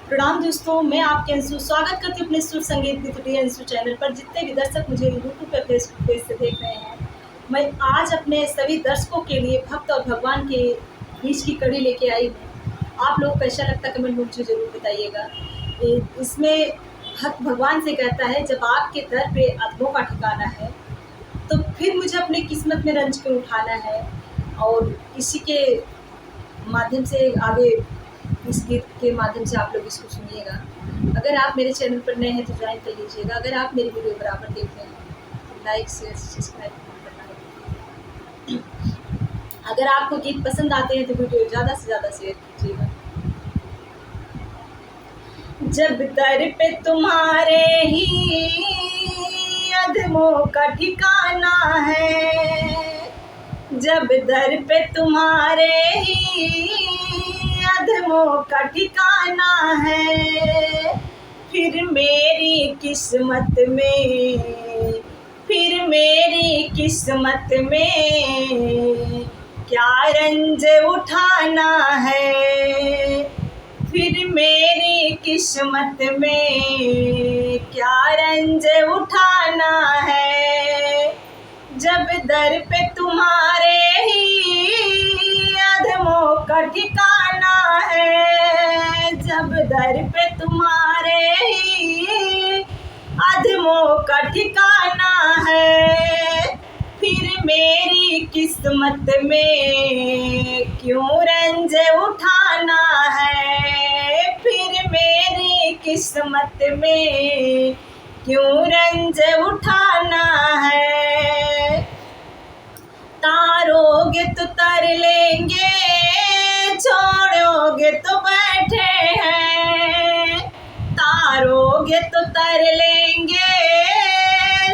प्रणाम दोस्तों, मैं आपके अंशु स्वागत करती हूँ अपने सुर संगीत की टुडे अंशु चैनल पर। जितने भी दर्शक मुझे यूट्यूब पर फेसबुक पेज से देख रहे हैं, मैं आज अपने सभी दर्शकों के लिए भक्त और भगवान के बीच की कड़ी लेके आई हूँ। आप लोग को कैसा लगता है कमेंट में मुझे ज़रूर बताइएगा। इसमें भक्त भगवान से कहता है, जब आपके दर पे अधमों का ठिकाना है तो फिर मुझे अपनी किस्मत में रंज क्यों उठाना है। और इसी के माध्यम से आगे इस गीत के माध्यम से आप लोग इसको सुनिएगा। अगर आप मेरे चैनल पर नए हैं तो ज्वाइन कर लीजिएगा। अगर आप मेरी वीडियो बराबर देख रहे हैं तो लाइक शेयर सब्सक्राइब करना है। अगर आपको गीत पसंद आते हैं तो वीडियो ज़्यादा से ज़्यादा शेयर कीजिएगा। जब दर पे तुम्हारे ही अधमों का ठिकाना है, जब दर पे तुम्हारे ही अधमों का ठिकाना है, फिर मेरी किस्मत में, फिर मेरी किस्मत में क्या रंज उठाना है, फिर मेरी किस्मत में क्या रंज उठाना है। जब दर पे तुम्हारे ही अधमों का ठिकाना है, जब दर पे तुम्हारे ही अधमों का ठिकाना है, फिर मेरी किस्मत में क्यों रंज उठाना है, फिर मेरी किस्मत में क्यों रंज उठाना है। तारोगे तो तर लेंगे, छोड़ोगे तो बैठे हैं, तारोगे तो तर लेंगे,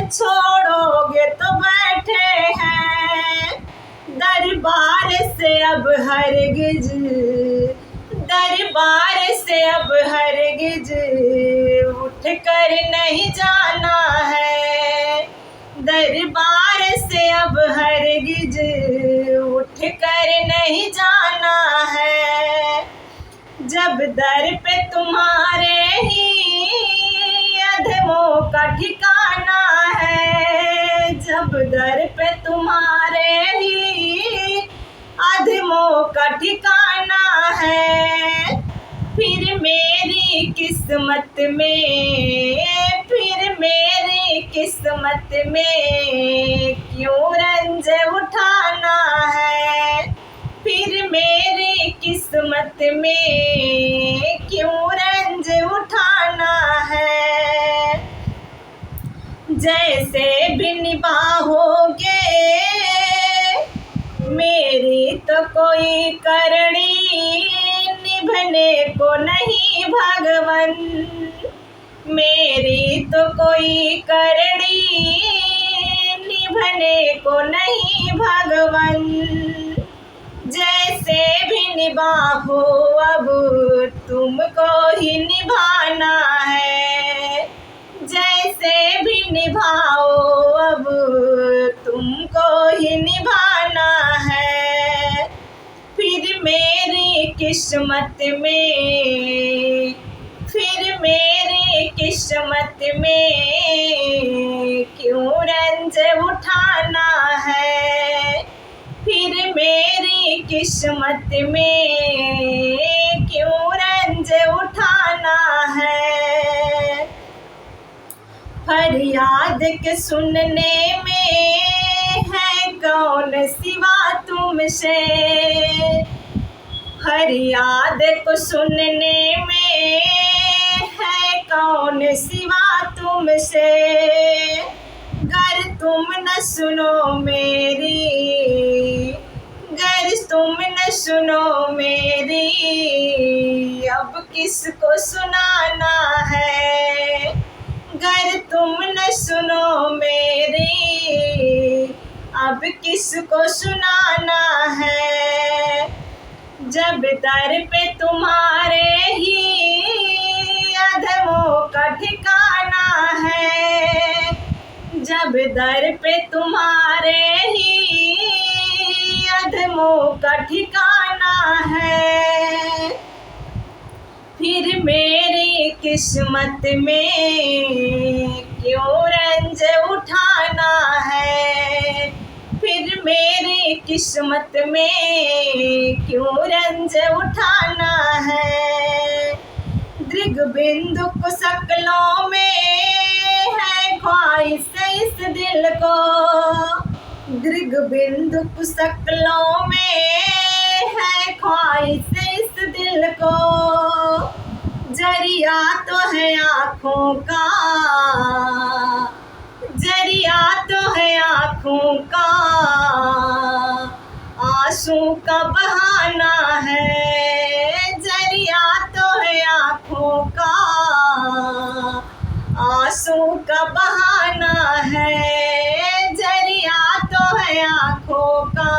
छोड़ोगे तो बैठे हैं। दरबार से अब हरगिज, दरबार से अब हरगिज उठ कर नहीं जाना है, दरबार से अब हरगिज उठ कर नहीं जाना है। जब दर पे तुम्हारे ही अधमों का ठिकाना है, जब दर पे तुम्हारे ही अधमों का ठिकाना है, फिर मेरी किस्मत में, फिर मेरी किस्मत में क्यों रंज उठाना है, फिर मेरी किस्मत में क्यों रंज उठाना है। जैसे भी निभाओगे मेरी तो कोई करनी, निभने को नहीं भगवन, मेरी तो कोई करनी, निभने को नहीं भगवन। जैसे भी निभाओ अब तुमको ही निभाना है, जैसे भी निभाओ अब तुमको ही निभाना है। फिर मेरी किस्मत में, फिर मेरी किस्मत में क्यों रंज उठाना है, फिर मेरी किस्मत में क्यों रंज उठाना है। फरियाद के सुनने में है कौन सिवा तुमसे, फरियाद को सुनने में है कौन सिवा तुमसे। गर तुम न सुनो मेरी, गर तुम न सुनो मेरी, अब किसको सुनाना है, गर तुम न सुनो मेरी, अब किसको सुनाना है। जब दर पे तुम्हारे ही अधमों का ठिकाना है, जब दर पे तुम्हारे ही अधमों का ठिकाना है, फिर मेरे मेरी किस्मत में क्यों रंज उठाना है, फिर मेरी किस्मत में क्यों रंज उठाना है। दृग बिंदु कुशकलों में है ख्वाहिश इस दिल को, दृग बिंदु कुशकलों में है ख्वाहिश इस दिल को। जरिया तो है आँखों का, जरिया तो है आँखों का, आंसू का बहाना है। जरिया तो है आँखों का, आंसू का बहाना है। जरिया तो है आँखों का,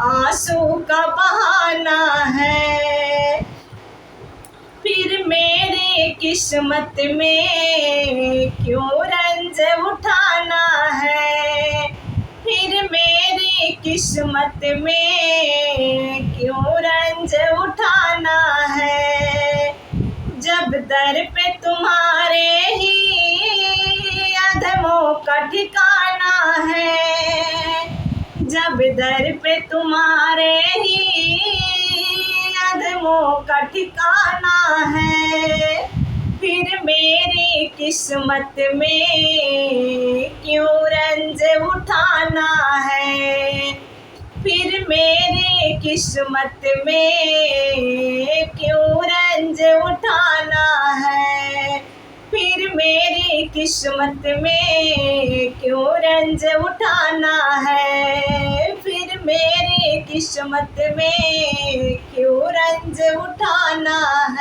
आंसू का बहाना है। फिर मेरी किस्मत में क्यों रंज उठाना है, फिर मेरी किस्मत में क्यों रंज उठाना है। जब दर पे तुम्हारे ही अधमों का ठिकाना है, जब दर पे तुम्हारे ही अधमों का ठिकाना है। फिर मेरी किस्मत में क्यों रंज उठाना है, फिर मेरी किस्मत में क्यों रंज उठाना है। फिर मेरी किस्मत में क्यों रंज उठाना है, फिर मेरी किस्मत में क्यों रंज उठाना है।